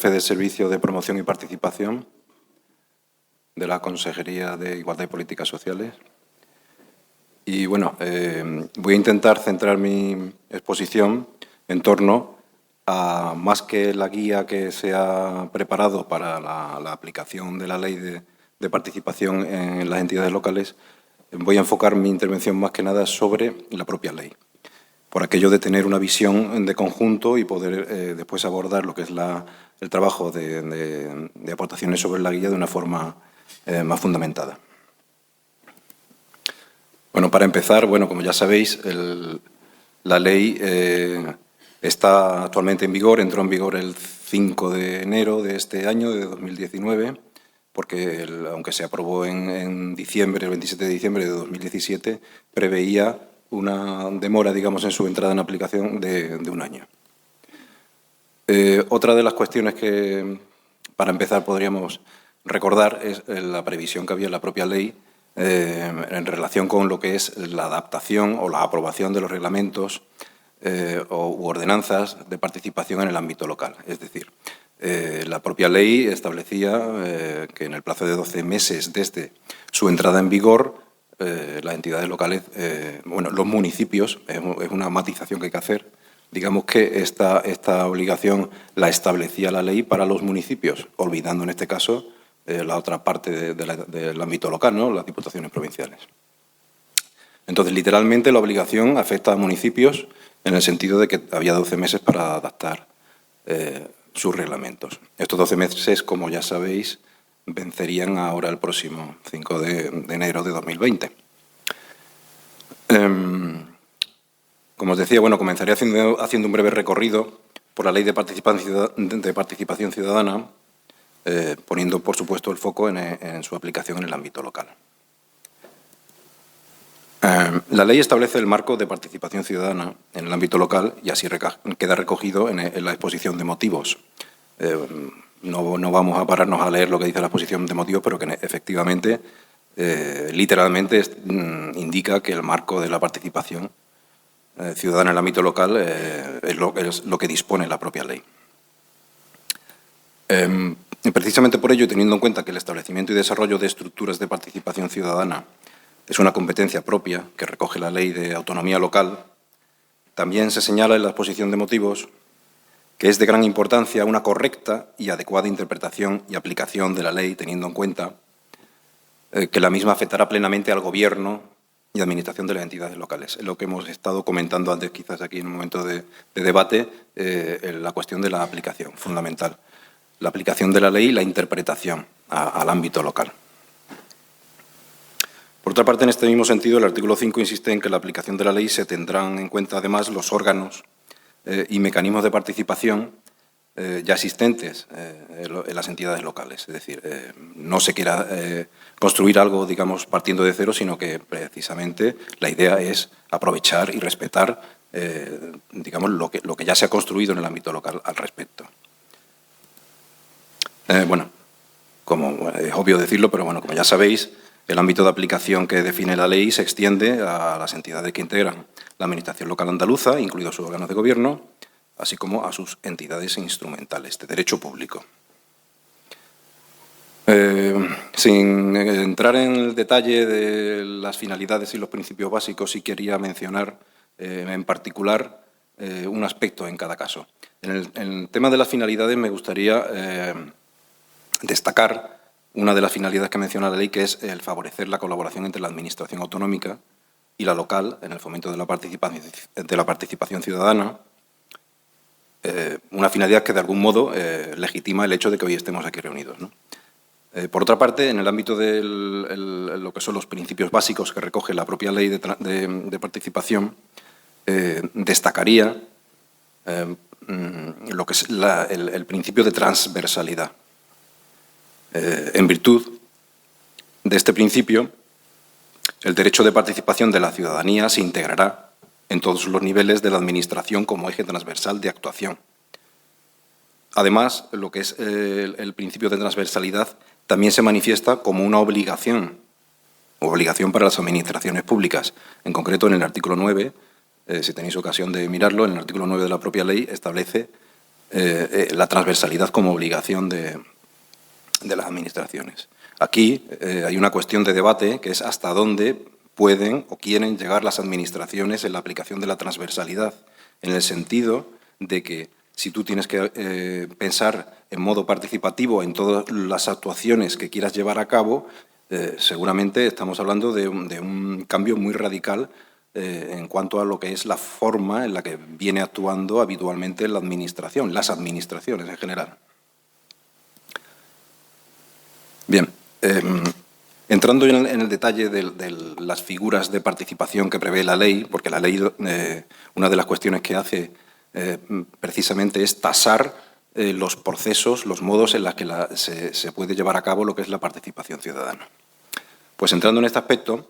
jefe de Servicio de Promoción y Participación de la Consejería de Igualdad y Políticas Sociales. Y bueno, voy a intentar centrar mi exposición en torno a, más que la guía que se ha preparado para la aplicación de la Ley de Participación en las entidades locales, voy a enfocar mi intervención más que nada sobre la propia ley, por aquello de tener una visión de conjunto y poder después abordar lo que es el trabajo de aportaciones sobre la guía de una forma más fundamentada. Bueno, para empezar, bueno, como ya sabéis, la ley está actualmente en vigor, entró en vigor el 5 de enero de este año, de 2019, porque aunque se aprobó en diciembre, el 27 de diciembre de 2017, preveía una demora, digamos, en su entrada en aplicación de un año. Otra de las cuestiones que, para empezar, podríamos recordar es la previsión que había en la propia ley en relación con lo que es la adaptación o la aprobación de los reglamentos u ordenanzas de participación en el ámbito local. Es decir, la propia ley establecía que en el plazo de 12 meses desde su entrada en vigor, las entidades locales, bueno, los municipios, es una matización que hay que hacer. Digamos que esta obligación la establecía la ley para los municipios, olvidando en este caso la otra parte del ámbito local, ¿no?, las diputaciones provinciales. Entonces, literalmente, la obligación afecta a municipios en el sentido de que había 12 meses para adaptar sus reglamentos. Estos 12 meses, como ya sabéis, vencerían ahora el próximo 5 de enero de 2020. Como os decía, bueno, comenzaré haciendo un breve recorrido por la Ley de Participación Ciudadana, poniendo, por supuesto, el foco en su aplicación en el ámbito local. La ley establece el marco de participación ciudadana en el ámbito local y así queda recogido en la exposición de motivos. No vamos a pararnos a leer lo que dice la exposición de motivos, pero que efectivamente, literalmente, indica que el marco de la participación ciudadana en el ámbito local es lo que dispone la propia ley. Precisamente por ello, teniendo en cuenta que el establecimiento y desarrollo de estructuras de participación ciudadana es una competencia propia que recoge la Ley de Autonomía Local, también se señala en la exposición de motivos que es de gran importancia una correcta y adecuada interpretación y aplicación de la ley, teniendo en cuenta que la misma afectará plenamente al Gobierno y administración de las entidades locales. Es lo que hemos estado comentando antes, quizás aquí en un momento de debate, la cuestión de la aplicación, fundamental. La aplicación de la ley y la interpretación al ámbito local. Por otra parte, en este mismo sentido, el artículo 5 insiste en que la aplicación de la ley se tendrán en cuenta, además, los órganos y mecanismos de participación ya existentes en las entidades locales. Es decir, no se quiera construir algo, digamos, partiendo de cero, sino que precisamente la idea es aprovechar y respetar, digamos, lo que ya se ha construido en el ámbito local al respecto. Bueno, como es obvio decirlo, pero bueno, como ya sabéis, el ámbito de aplicación que define la ley se extiende a las entidades que integran la Administración local andaluza, incluidos sus órganos de gobierno, así como a sus entidades instrumentales de derecho público. Sin entrar en el detalle de las finalidades y los principios básicos, sí quería mencionar en particular un aspecto en cada caso. En el tema de las finalidades me gustaría destacar una de las finalidades que menciona la ley, que es el favorecer la colaboración entre la Administración autonómica y la local en el fomento de la participación ciudadana, una finalidad que de algún modo legitima el hecho de que hoy estemos aquí reunidos, ¿no? Por otra parte, en el ámbito de lo que son los principios básicos que recoge la propia ley de participación, destacaría lo que es el principio de transversalidad. En virtud de este principio, el derecho de participación de la ciudadanía se integrará en todos los niveles de la Administración como eje transversal de actuación. Además, lo que es el principio de transversalidad también se manifiesta como una obligación para las administraciones públicas. En concreto, en el artículo 9, si tenéis ocasión de mirarlo, en el artículo 9 de la propia ley establece la transversalidad como obligación de las administraciones. Aquí hay una cuestión de debate que es hasta dónde pueden o quieren llegar las administraciones en la aplicación de la transversalidad, en el sentido de que si tú tienes que pensar en modo participativo en todas las actuaciones que quieras llevar a cabo, seguramente estamos hablando de un cambio muy radical en cuanto a lo que es la forma en la que viene actuando habitualmente la administración, las administraciones en general. Bien, entrando en el detalle de las figuras de participación que prevé la ley, porque la ley, una de las cuestiones que hace precisamente es tasar los procesos, los modos en los que se puede llevar a cabo lo que es la participación ciudadana. Pues entrando en este aspecto,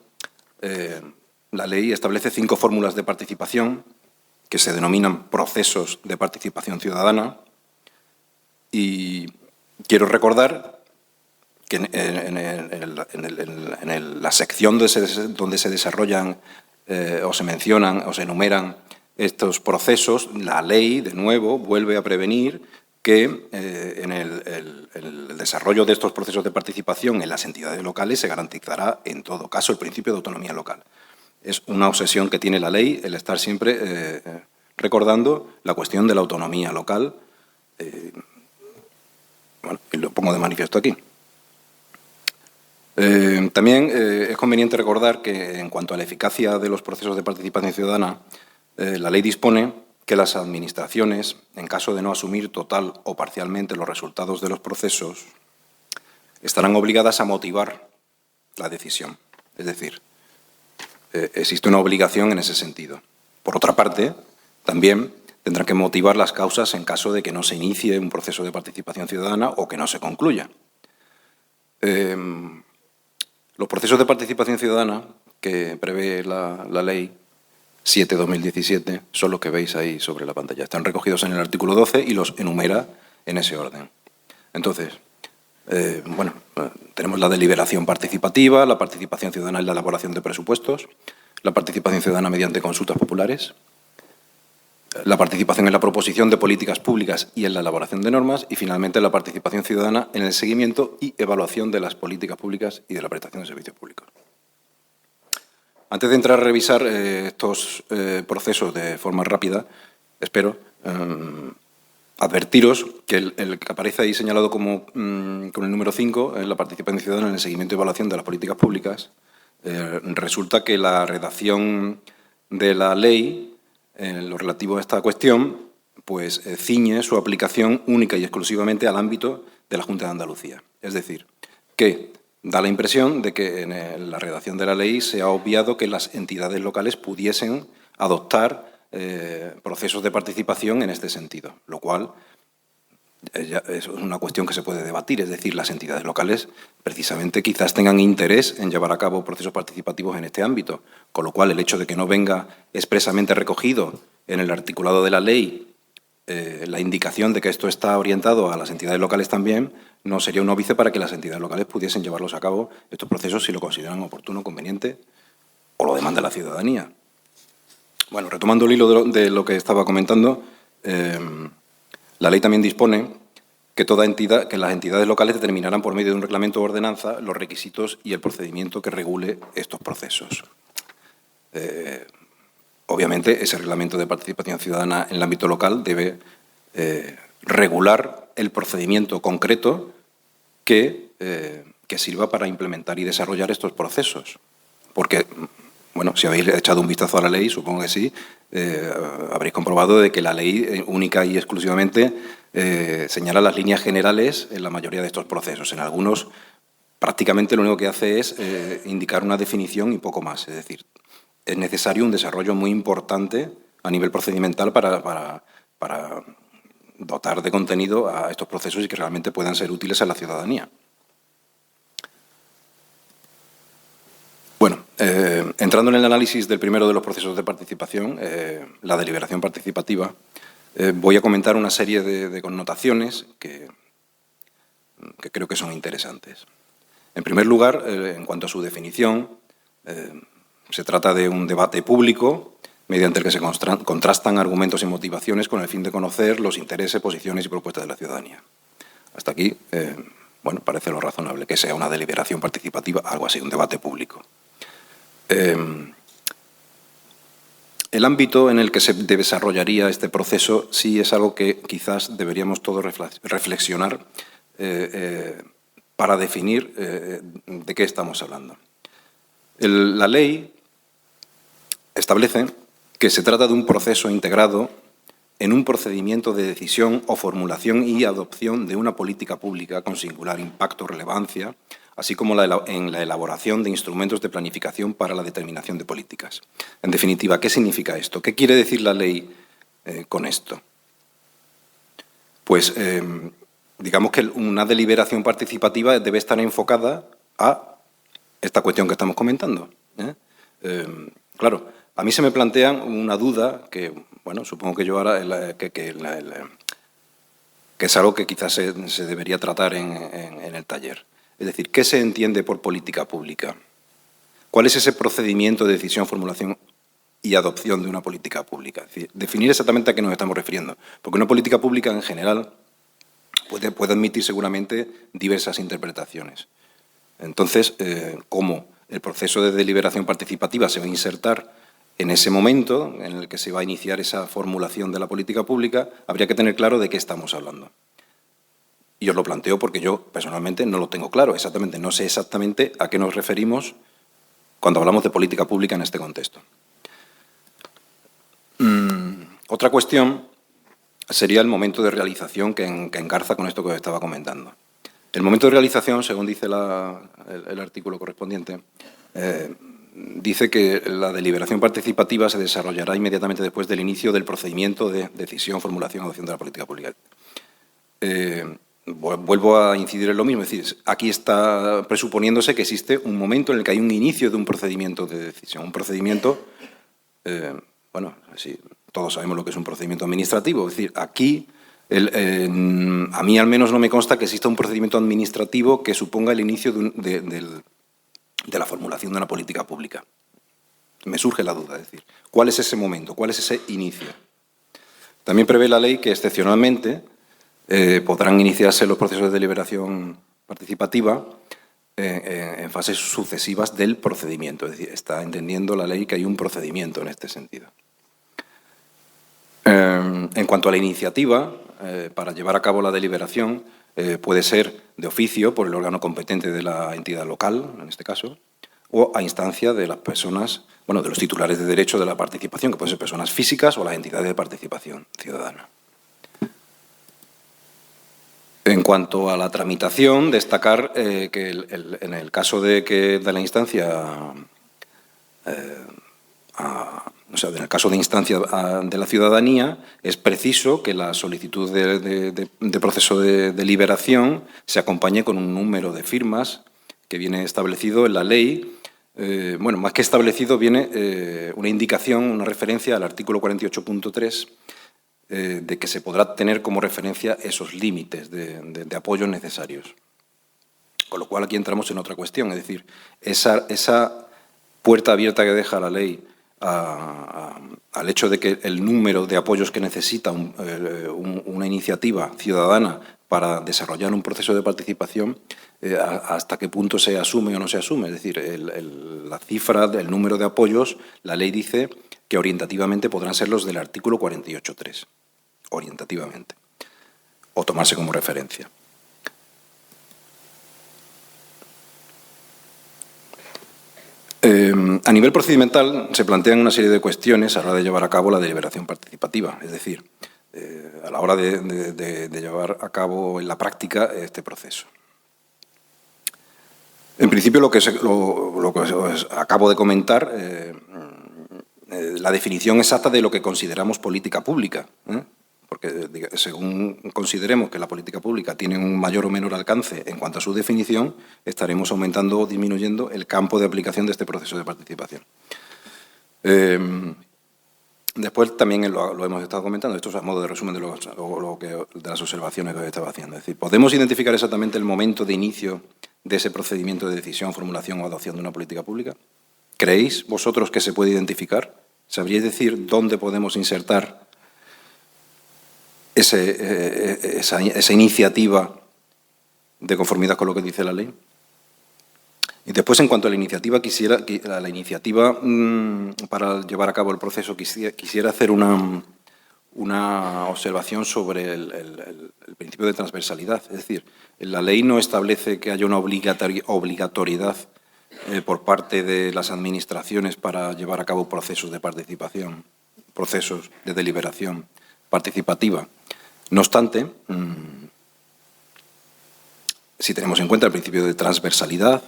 la ley establece 5 fórmulas de participación que se denominan procesos de participación ciudadana, y quiero recordar que en la sección donde se desarrollan o se mencionan o se enumeran estos procesos, la ley, de nuevo, vuelve a prevenir que en el desarrollo de estos procesos de participación en las entidades locales se garantizará, en todo caso, el principio de autonomía local. Es una obsesión que tiene la ley el estar siempre recordando la cuestión de la autonomía local. Bueno, y lo pongo de manifiesto aquí. También es conveniente recordar que, en cuanto a la eficacia de los procesos de participación ciudadana, la ley dispone que las administraciones, en caso de no asumir total o parcialmente los resultados de los procesos, estarán obligadas a motivar la decisión. Es decir, existe una obligación en ese sentido. Por otra parte, también tendrán que motivar las causas en caso de que no se inicie un proceso de participación ciudadana o que no se concluya. Los procesos de participación ciudadana que prevé la Ley 7/2017 son los que veis ahí sobre la pantalla. Están recogidos en el artículo 12 y los enumera en ese orden. Entonces, bueno, tenemos la deliberación participativa, la participación ciudadana en la elaboración de presupuestos, la participación ciudadana mediante consultas populares, la participación en la proposición de políticas públicas y en la elaboración de normas, y finalmente la participación ciudadana en el seguimiento y evaluación de las políticas públicas y de la prestación de servicios públicos. Antes de entrar a revisar estos procesos de forma rápida, espero advertiros que el que aparece ahí señalado con el número 5, la participación ciudadana en el seguimiento y evaluación de las políticas públicas, resulta que la redacción de la ley, en lo relativo a esta cuestión, pues ciñe su aplicación única y exclusivamente al ámbito de la Junta de Andalucía. Es decir, que da la impresión de que en la redacción de la ley se ha obviado que las entidades locales pudiesen adoptar procesos de participación en este sentido, lo cual es una cuestión que se puede debatir. Es decir, las entidades locales precisamente quizás tengan interés en llevar a cabo procesos participativos en este ámbito, con lo cual el hecho de que no venga expresamente recogido en el articulado de la ley la indicación de que esto está orientado a las entidades locales también, no sería un óbice para que las entidades locales pudiesen llevarlos a cabo estos procesos si lo consideran oportuno, conveniente o lo demanda la ciudadanía. Bueno, retomando el hilo de lo que estaba comentando, la ley también dispone que las entidades locales determinarán por medio de un reglamento o ordenanza los requisitos y el procedimiento que regule estos procesos. Obviamente, ese reglamento de participación ciudadana en el ámbito local debe regular el procedimiento concreto que sirva para implementar y desarrollar estos procesos. Porque, bueno, si habéis echado un vistazo a la ley, supongo que sí, habréis comprobado de que la ley única y exclusivamente señala las líneas generales en la mayoría de estos procesos. En algunos, prácticamente lo único que hace es indicar una definición y poco más. Es decir, es necesario un desarrollo muy importante a nivel procedimental para dotar de contenido a estos procesos y que realmente puedan ser útiles a la ciudadanía. Bueno, entrando en el análisis del primero de los procesos de participación, la deliberación participativa, voy a comentar una serie de connotaciones que creo que son interesantes. En primer lugar, en cuanto a su definición, se trata de un debate público mediante el que se contrastan argumentos y motivaciones con el fin de conocer los intereses, posiciones y propuestas de la ciudadanía. Hasta aquí, bueno, parece lo razonable, que sea una deliberación participativa, algo así, un debate público. El ámbito en el que se desarrollaría este proceso sí es algo que quizás deberíamos todos reflexionar para definir de qué estamos hablando. La ley establece que se trata de un proceso integrado en un procedimiento de decisión o formulación y adopción de una política pública con singular impacto o relevancia, así como en la elaboración de instrumentos de planificación para la determinación de políticas. En definitiva, ¿qué significa esto? ¿Qué quiere decir la ley con esto? Pues digamos que una deliberación participativa debe estar enfocada a esta cuestión que estamos comentando. Claro, a mí se me plantea una duda que, bueno, supongo que yo ahora, que es algo que quizás se debería tratar en el taller. Es decir, ¿qué se entiende por política pública? ¿Cuál es ese procedimiento de decisión, formulación y adopción de una política pública? Es decir, definir exactamente a qué nos estamos refiriendo. Porque una política pública, en general, puede admitir seguramente diversas interpretaciones. Entonces, ¿cómo el proceso de deliberación participativa se va a insertar en ese momento en el que se va a iniciar esa formulación de la política pública? Habría que tener claro de qué estamos hablando. Y os lo planteo porque yo, personalmente, no lo tengo claro exactamente. No sé exactamente a qué nos referimos cuando hablamos de política pública en este contexto. Otra cuestión sería el momento de realización que engarza con esto que os estaba comentando. El momento de realización, según dice el artículo correspondiente, dice que la deliberación participativa se desarrollará inmediatamente después del inicio del procedimiento de decisión, formulación y adopción de la política pública. Vuelvo a incidir en lo mismo, es decir, aquí está presuponiéndose que existe un momento en el que hay un inicio de un procedimiento de decisión, un procedimiento, bueno, sí, todos sabemos lo que es un procedimiento administrativo, es decir, aquí a mí al menos no me consta que exista un procedimiento administrativo que suponga el inicio de la formulación de una política pública. Me surge la duda, es decir, ¿cuál es ese momento? ¿Cuál es ese inicio? También prevé la ley que excepcionalmente podrán iniciarse los procesos de deliberación participativa en fases sucesivas del procedimiento. Es decir, está entendiendo la ley que hay un procedimiento en este sentido. En cuanto a la iniciativa, para llevar a cabo la deliberación, puede ser de oficio por el órgano competente de la entidad local, en este caso, o a instancia de las personas, bueno, de los titulares de derecho de la participación, que pueden ser personas físicas o las entidades de participación ciudadana. En cuanto a la tramitación, destacar que en el caso de la instancia, o sea, en el caso de instancia de la ciudadanía, es preciso que la solicitud de proceso de deliberación se acompañe con un número de firmas que viene establecido en la ley. Bueno, más que establecido, viene una indicación, una referencia al artículo 48.3, de que se podrá tener como referencia esos límites de apoyos necesarios. Con lo cual aquí entramos en otra cuestión, es decir, esa puerta abierta que deja la ley al hecho de que el número de apoyos que necesita una iniciativa ciudadana para desarrollar un proceso de participación, hasta qué punto se asume o no se asume. Es decir, la cifra del número de apoyos, la ley dice que orientativamente podrán ser los del artículo 48.3, orientativamente, o tomarse como referencia. A nivel procedimental se plantean una serie de cuestiones a la hora de llevar a cabo la deliberación participativa, es decir, a la hora de llevar a cabo en la práctica este proceso. En principio, lo que os acabo de comentar, la definición exacta de lo que consideramos política pública, porque según consideremos que la política pública tiene un mayor o menor alcance en cuanto a su definición, estaremos aumentando o disminuyendo el campo de aplicación de este proceso de participación. Después también lo hemos estado comentando, esto es a modo de resumen de las observaciones que os estaba haciendo. Es decir, ¿podemos identificar exactamente el momento de inicio de ese procedimiento de decisión, formulación o adopción de una política pública? ¿Creéis vosotros que se puede identificar ¿Sabríais decir dónde podemos insertar esa iniciativa de conformidad con lo que dice la ley? Y después, en cuanto a la iniciativa, para llevar a cabo el proceso, quisiera hacer una observación sobre el principio de transversalidad. Es decir, la ley no establece que haya una obligatoriedad por parte de las administraciones para llevar a cabo procesos de participación, procesos de deliberación participativa. No obstante, si tenemos en cuenta el principio de transversalidad,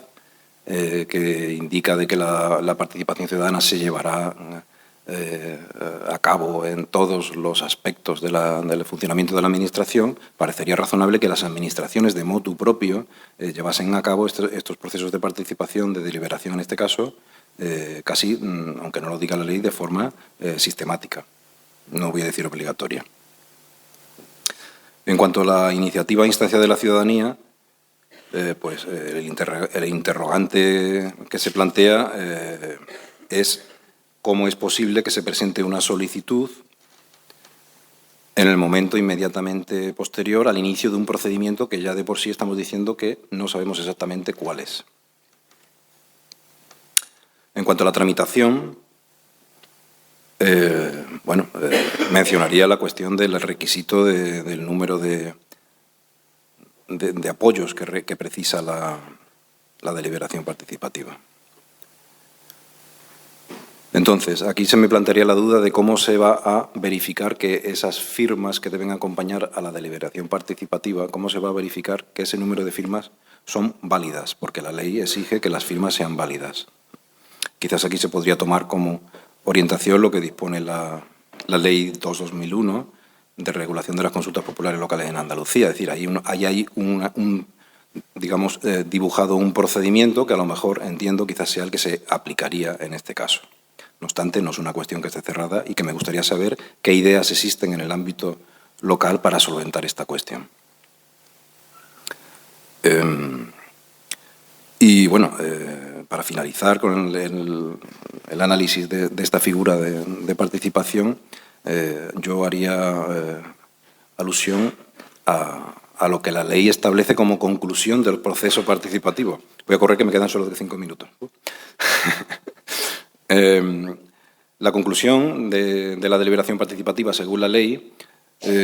que indica de que la participación ciudadana se llevará a cabo en todos los aspectos del funcionamiento de la Administración, parecería razonable que las administraciones de motu propio llevasen a cabo estos procesos de participación, de deliberación en este caso, casi, aunque no lo diga la ley, de forma sistemática. No voy a decir obligatoria. En cuanto a la iniciativa a instancia de la ciudadanía, pues el interrogante que se plantea es cómo es posible que se presente una solicitud en el momento inmediatamente posterior al inicio de un procedimiento que ya de por sí estamos diciendo que no sabemos exactamente cuál es. En cuanto a la tramitación, mencionaría la cuestión del requisito del número de apoyos que precisa la deliberación participativa. Entonces, aquí se me plantearía la duda de cómo se va a verificar que esas firmas que deben acompañar a la deliberación participativa, cómo se va a verificar que ese número de firmas son válidas, porque la ley exige que las firmas sean válidas. Quizás aquí se podría tomar como orientación lo que dispone la Ley 2/2001 de regulación de las consultas populares locales en Andalucía. Es decir, ahí hay digamos, dibujado un procedimiento que a lo mejor entiendo quizás sea el que se aplicaría en este caso. No obstante, no es una cuestión que esté cerrada y que me gustaría saber qué ideas existen en el ámbito local para solventar esta cuestión. Y bueno, para finalizar con el análisis de esta figura de participación, yo haría alusión a lo que la ley establece como conclusión del proceso participativo. Voy a correr que me quedan solo 5 minutos. La conclusión de la deliberación participativa, según la ley,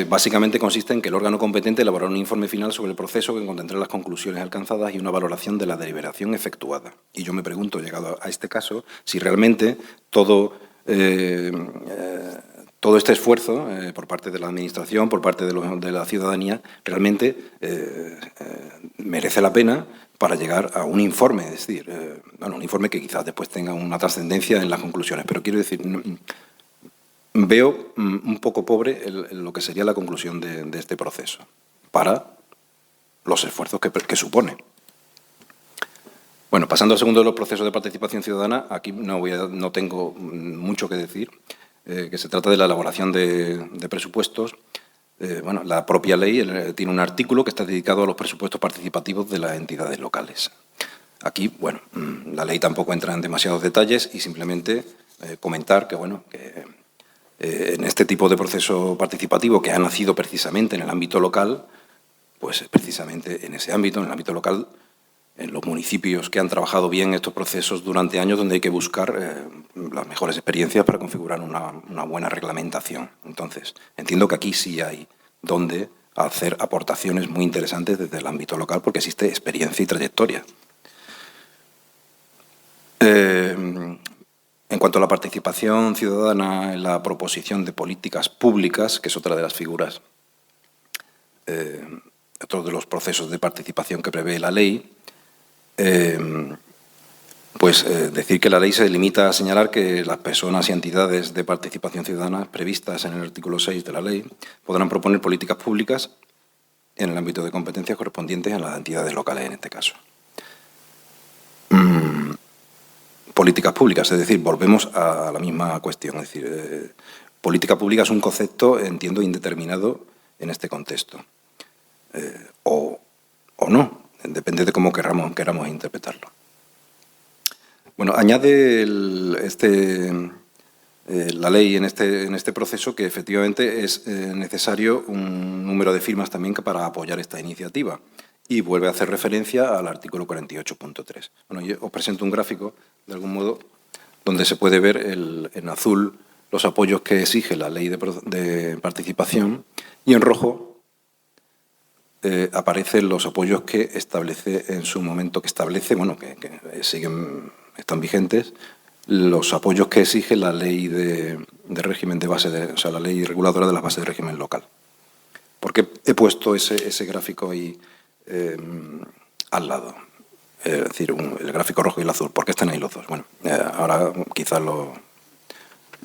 básicamente consiste en que el órgano competente elaborará un informe final sobre el proceso que contendrá las conclusiones alcanzadas y una valoración de la deliberación efectuada. Y yo me pregunto, llegado a este caso, si realmente todo este esfuerzo por parte de la Administración, por parte de la ciudadanía, realmente merece la pena para llegar a un informe, es decir, un informe que quizás después tenga una trascendencia en las conclusiones. Pero quiero decir, veo un poco pobre lo que sería la conclusión de este proceso para los esfuerzos que supone. Bueno, pasando al segundo de los procesos de participación ciudadana, aquí no tengo mucho que decir, que se trata de la elaboración de presupuestos. La propia ley tiene un artículo que está dedicado a los presupuestos participativos de las entidades locales. Aquí, la ley tampoco entra en demasiados detalles y simplemente comentar que, en este tipo de proceso participativo que ha nacido precisamente en el ámbito local, pues precisamente en ese ámbito, en el ámbito local, en los municipios que han trabajado bien estos procesos durante años, donde hay que buscar las mejores experiencias para configurar una buena reglamentación. Entonces, entiendo que aquí sí hay donde hacer aportaciones muy interesantes desde el ámbito local, porque existe experiencia y trayectoria. En cuanto a la participación ciudadana en la proposición de políticas públicas, que es otra de las figuras, otro de los procesos de participación que prevé la ley, decir que la ley se limita a señalar que las personas y entidades de participación ciudadana previstas en el artículo 6 de la ley podrán proponer políticas públicas en el ámbito de competencias correspondientes a las entidades locales en este caso. Políticas públicas, es decir, volvemos a la misma cuestión. Es decir, política pública es un concepto, entiendo, indeterminado en este contexto. O no, depende de cómo queramos interpretarlo. Bueno, añade la ley en este proceso que efectivamente es necesario un número de firmas también para apoyar esta iniciativa. Y vuelve a hacer referencia al artículo 48.3. Bueno, yo os presento un gráfico, de algún modo, donde se puede ver en azul los apoyos que exige la ley de participación y en rojo aparecen los apoyos que establece en su momento, que están vigentes, los apoyos que exige la ley de régimen de base, o sea, la ley reguladora de las bases de régimen local. ¿Por qué he puesto ese gráfico ahí al lado? Es decir, el gráfico rojo y el azul. ¿Por qué están ahí los dos? Bueno, ahora quizás lo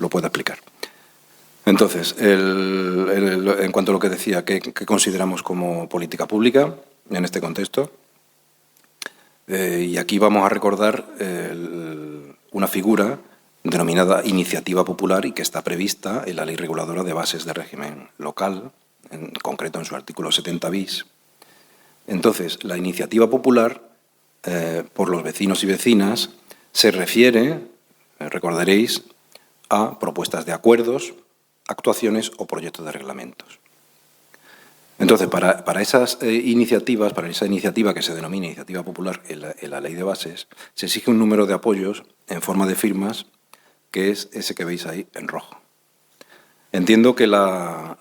pueda explicar. Entonces, en cuanto a lo que decía, ¿qué consideramos como política pública en este contexto? Y aquí vamos a recordar una figura denominada iniciativa popular y que está prevista en la Ley Reguladora de Bases de Régimen Local, en concreto en su artículo 70 bis. Entonces, la iniciativa popular por los vecinos y vecinas se refiere, recordaréis, a propuestas de acuerdos, actuaciones o proyectos de reglamentos. Entonces, para esas iniciativas, para esa iniciativa que se denomina iniciativa popular en la ley de bases, se exige un número de apoyos en forma de firmas, que es ese que veis ahí en rojo. Entiendo que la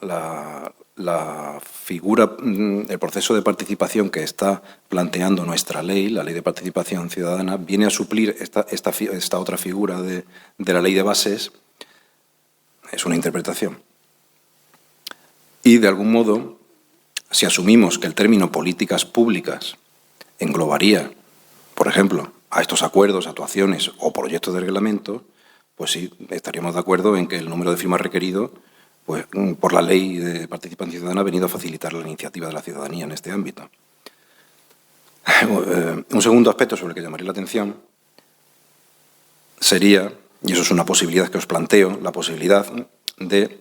figura, el proceso de participación que está planteando nuestra ley, la Ley de Participación Ciudadana, viene a suplir esta otra figura de la ley de bases. Es una interpretación. Y, de algún modo, si asumimos que el término políticas públicas englobaría, por ejemplo, a estos acuerdos, actuaciones o proyectos de reglamento, pues sí, estaríamos de acuerdo en que el número de firmas requerido, pues, por la Ley de Participación Ciudadana, ha venido a facilitar la iniciativa de la ciudadanía en este ámbito. Un segundo aspecto sobre el que llamaría la atención sería, y eso es una posibilidad que os planteo, la posibilidad de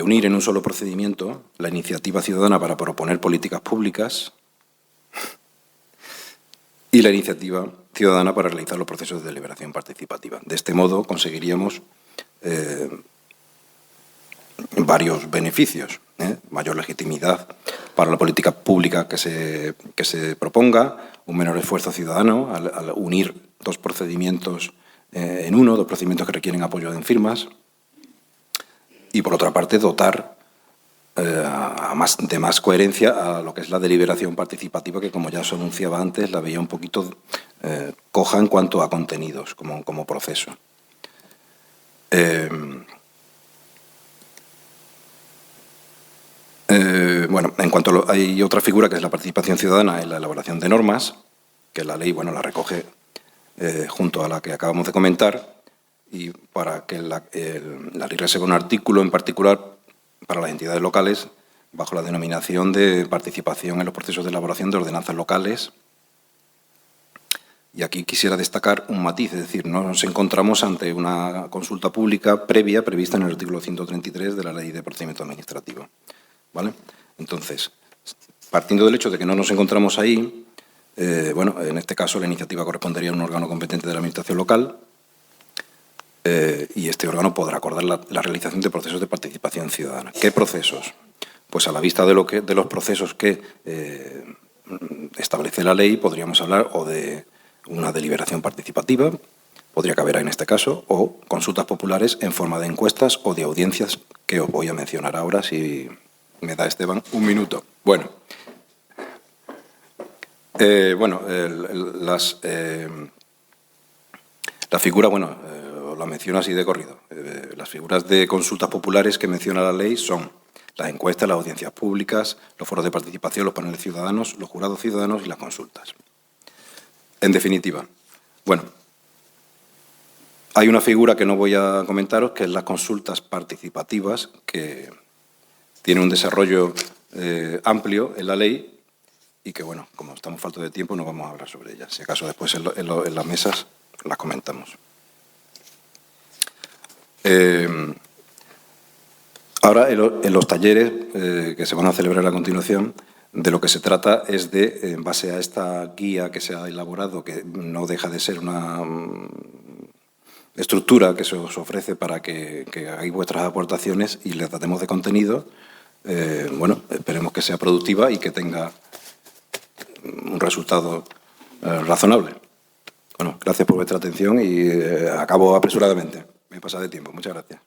unir en un solo procedimiento la iniciativa ciudadana para proponer políticas públicas y la iniciativa ciudadana para realizar los procesos de deliberación participativa. De este modo conseguiríamos varios beneficios, mayor legitimidad para la política pública que se proponga, un menor esfuerzo ciudadano al unir dos procedimientos en uno, dos procedimientos que requieren apoyo en firmas, y por otra parte dotar de más coherencia a lo que es la deliberación participativa, que, como ya os anunciaba antes, la veía un poquito coja en cuanto a contenidos como proceso. Bueno, en cuanto hay otra figura que es la participación ciudadana en la elaboración de normas, que la ley, bueno, la recoge junto a la que acabamos de comentar, y para que la ley reserva un artículo en particular para las entidades locales bajo la denominación de participación en los procesos de elaboración de ordenanzas locales. Y aquí quisiera destacar un matiz, es decir, no nos encontramos ante una consulta pública previa prevista en el artículo 133 de la Ley de Procedimiento Administrativo, ¿vale? Entonces, partiendo del hecho de que no nos encontramos ahí, bueno, en este caso la iniciativa correspondería a un órgano competente de la Administración local, y este órgano podrá acordar la realización de procesos de participación ciudadana. ¿Qué procesos? Pues a la vista de los procesos que establece la ley, podríamos hablar o de una deliberación participativa, podría caber en este caso, o consultas populares en forma de encuestas o de audiencias, que os voy a mencionar ahora, si me da Esteban un minuto. Bueno, la figura, bueno, la menciono así de corrido. Las figuras de consultas populares que menciona la ley son las encuestas, las audiencias públicas, los foros de participación, los paneles ciudadanos, los jurados ciudadanos y las consultas. En definitiva, bueno, hay una figura que no voy a comentaros, que es las consultas participativas, que tiene un desarrollo amplio en la ley y que, bueno, como estamos falto de tiempo, no vamos a hablar sobre ellas. Si acaso después en las mesas las comentamos. Ahora, en los talleres que se van a celebrar a continuación, de lo que se trata es de, en base a esta guía que se ha elaborado, que no deja de ser una estructura que se os ofrece para que hagáis vuestras aportaciones y les dotemos de contenido, bueno, esperemos que sea productiva y que tenga un resultado razonable. Bueno, gracias por vuestra atención y acabo apresuradamente. Me he pasado de tiempo. Muchas gracias.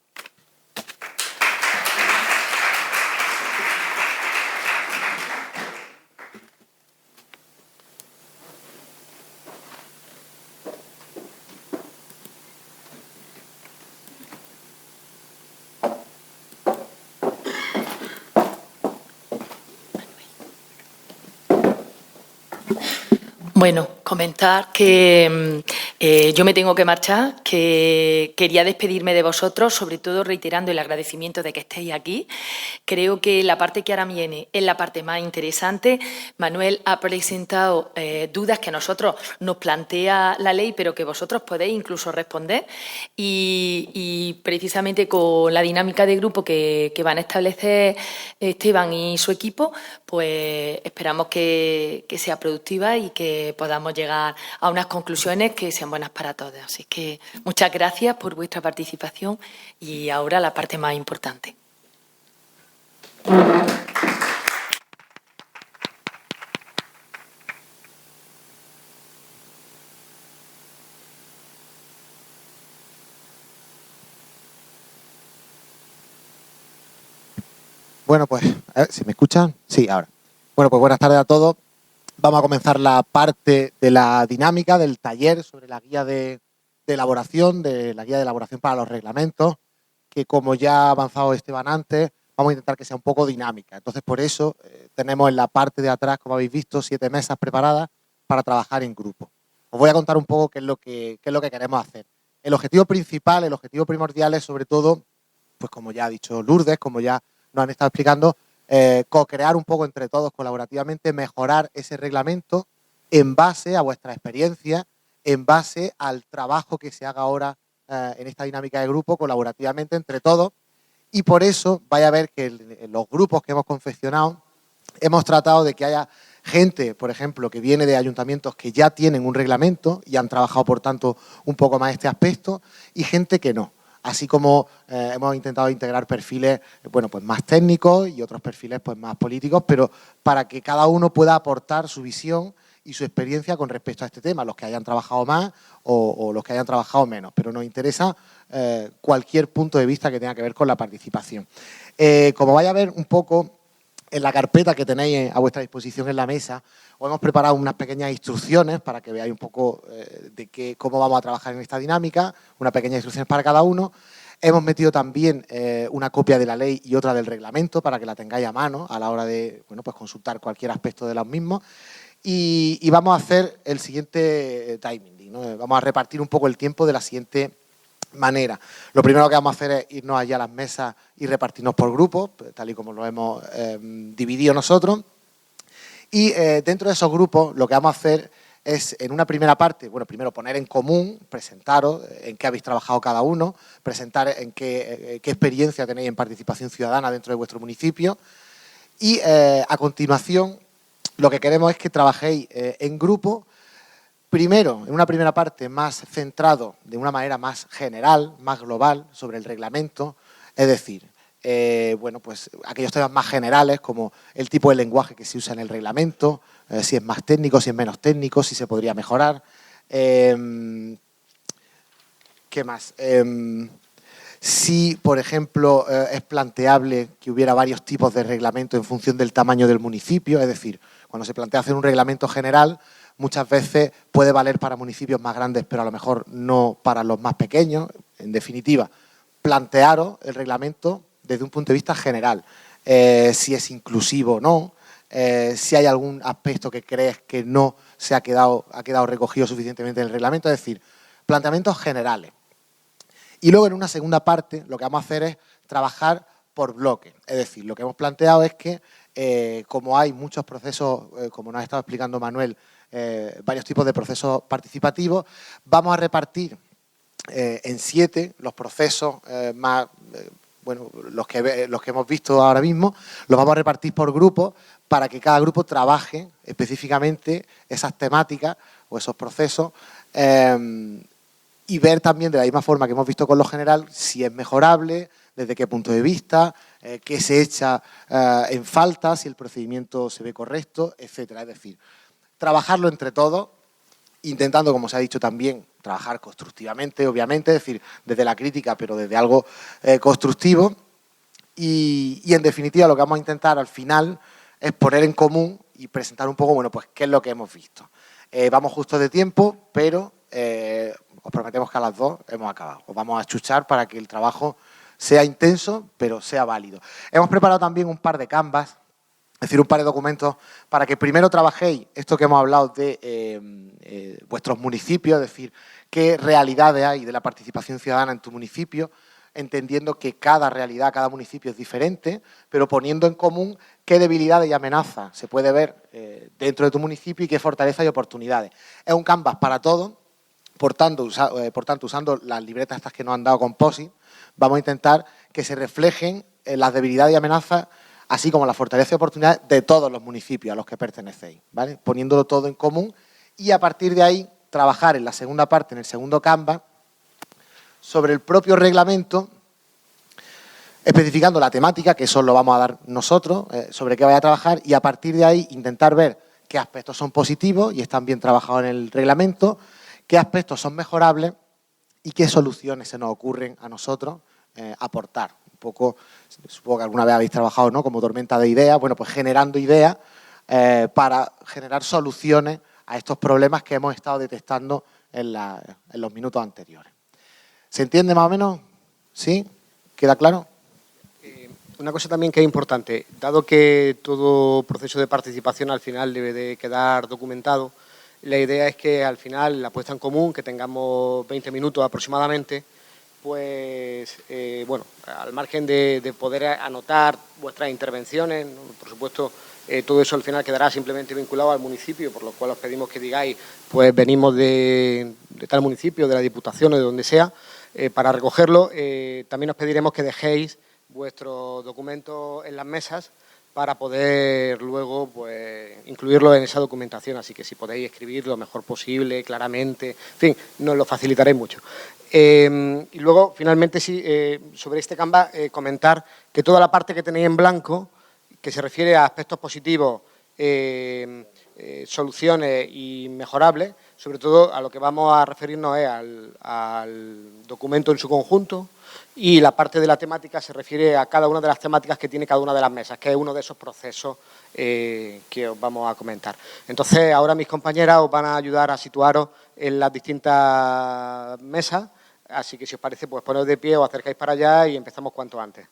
Bueno, comentar que yo me tengo que marchar, que quería despedirme de vosotros, sobre todo reiterando el agradecimiento de que estéis aquí. Creo que la parte que ahora viene es la parte más interesante. Manuel ha presentado dudas que a nosotros nos plantea la ley, pero que vosotros podéis incluso responder. Y precisamente con la dinámica de grupo que van a establecer Esteban y su equipo, pues esperamos que sea productiva y que podamos llegar a unas conclusiones que sean buenas para todos. Así que muchas gracias por vuestra participación y ahora la parte más importante. Bueno, pues, a ver, ¿se me escuchan? Sí, ahora. Bueno, pues buenas tardes a todos. Vamos a comenzar la parte de la dinámica del taller sobre la guía de elaboración, de la guía de elaboración para los reglamentos, que como ya ha avanzado Esteban antes, vamos a intentar que sea un poco dinámica. Entonces, por eso tenemos en la parte de atrás, como habéis visto, 7 mesas preparadas para trabajar en grupo. Os voy a contar un poco qué es lo que queremos hacer. El objetivo principal, el objetivo primordial es sobre todo, pues como ya ha dicho Lourdes, como ya nos han estado explicando, co-crear un poco entre todos colaborativamente, mejorar ese reglamento en base a vuestra experiencia, en base al trabajo que se haga ahora en esta dinámica de grupo, colaborativamente entre todos. Y por eso vaya a ver que en los grupos que hemos confeccionado hemos tratado de que haya gente, por ejemplo, que viene de ayuntamientos que ya tienen un reglamento y han trabajado, por tanto, un poco más este aspecto, y gente que no. Así como hemos intentado integrar perfiles bueno, pues más técnicos y otros perfiles pues más políticos, pero para que cada uno pueda aportar su visión y su experiencia con respecto a este tema, los que hayan trabajado más o los que hayan trabajado menos. Pero nos interesa cualquier punto de vista que tenga que ver con la participación. Como vaya a ver un poco en la carpeta que tenéis a vuestra disposición en la mesa, os hemos preparado unas pequeñas instrucciones para que veáis un poco cómo vamos a trabajar en esta dinámica, unas pequeñas instrucciones para cada uno. Hemos metido también una copia de la ley y otra del reglamento para que la tengáis a mano a la hora de bueno, pues consultar cualquier aspecto de los mismos. Y vamos a hacer el siguiente timing, ¿no? Vamos a repartir un poco el tiempo de la siguiente manera. Lo primero que vamos a hacer es irnos allá a las mesas y repartirnos por grupos, tal y como lo hemos dividido nosotros. Y dentro de esos grupos lo que vamos a hacer es, en una primera parte, bueno, primero poner en común, presentaros en qué habéis trabajado cada uno, presentar en qué experiencia tenéis en participación ciudadana dentro de vuestro municipio. Y a continuación lo que queremos es que trabajéis en grupo. Primero, en una primera parte más centrado de una manera más general, más global, sobre el reglamento, es decir, bueno, pues aquellos temas más generales como el tipo de lenguaje que se usa en el reglamento, si es más técnico, si es menos técnico, si se podría mejorar. ¿Qué más? Si, por ejemplo, es planteable que hubiera varios tipos de reglamento en función del tamaño del municipio, es decir, cuando se plantea hacer un reglamento general, muchas veces puede valer para municipios más grandes, pero a lo mejor no para los más pequeños. En definitiva, plantearos el reglamento desde un punto de vista general. Si es inclusivo o no, si hay algún aspecto que crees que no se ha quedado recogido suficientemente en el reglamento, es decir, planteamientos generales. Y luego en una segunda parte lo que vamos a hacer es trabajar por bloques. Es decir, lo que hemos planteado es que como hay muchos procesos, como nos ha estado explicando Manuel, varios tipos de procesos participativos, vamos a repartir en 7 los procesos más, bueno, los que hemos visto ahora mismo, los vamos a repartir por grupos para que cada grupo trabaje específicamente esas temáticas o esos procesos y ver también de la misma forma que hemos visto con lo general si es mejorable, desde qué punto de vista, qué se echa en falta, si el procedimiento se ve correcto, etcétera. Es decir, trabajarlo entre todos, intentando, como se ha dicho también, trabajar constructivamente, obviamente, es decir, desde la crítica, pero desde algo constructivo. Y en definitiva, lo que vamos a intentar al final es poner en común y presentar un poco, bueno, pues qué es lo que hemos visto. Vamos justo de tiempo, pero os prometemos que a las 2 hemos acabado. Os vamos a chuchar para que el trabajo sea intenso, pero sea válido. Hemos preparado también un par de canvas, es decir, un par de documentos para que primero trabajéis esto que hemos hablado de vuestros municipios, es decir, qué realidades hay de la participación ciudadana en tu municipio, entendiendo que cada realidad, cada municipio es diferente, pero poniendo en común qué debilidades y amenazas se puede ver dentro de tu municipio y qué fortalezas y oportunidades. Es un canvas para todos, por tanto, usando las libretas estas que nos han dado con POSIT, vamos a intentar que se reflejen las debilidades y amenazas, así como las fortalezas y oportunidades de todos los municipios a los que pertenecéis, ¿vale? Poniéndolo todo en común y a partir de ahí trabajar en la segunda parte, en el segundo canvas, sobre el propio reglamento, especificando la temática, que eso lo vamos a dar nosotros, sobre qué vaya a trabajar, y a partir de ahí intentar ver qué aspectos son positivos y están bien trabajados en el reglamento, qué aspectos son mejorables y qué soluciones se nos ocurren a nosotros aportar. Un poco, supongo que alguna vez habéis trabajado, ¿no?, como tormenta de ideas, bueno, pues generando ideas para generar soluciones a estos problemas que hemos estado detectando en los minutos anteriores. ¿Se entiende más o menos? ¿Sí? ¿Queda claro? Una cosa también que es importante, dado que todo proceso de participación al final debe de quedar documentado, la idea es que al final la puesta en común, que tengamos 20 minutos aproximadamente, pues, bueno, al margen de poder anotar vuestras intervenciones, ¿no? Por supuesto, todo eso al final quedará simplemente vinculado al municipio, por lo cual os pedimos que digáis, pues venimos de tal municipio, de la Diputación o de donde sea, para recogerlo. También os pediremos que dejéis vuestros documentos en las mesas para poder luego pues incluirlo en esa documentación, así que si podéis escribir lo mejor posible, claramente, en fin, nos lo facilitaréis mucho. Y luego, finalmente, sí, sobre este Canvas, comentar que toda la parte que tenéis en blanco, que se refiere a aspectos positivos, soluciones y mejorables, sobre todo a lo que vamos a referirnos es al documento en su conjunto, y la parte de la temática se refiere a cada una de las temáticas que tiene cada una de las mesas, que es uno de esos procesos que os vamos a comentar. Entonces, ahora mis compañeras os van a ayudar a situaros en las distintas mesas, así que si os parece, pues poneros de pie, os acercáis para allá y empezamos cuanto antes.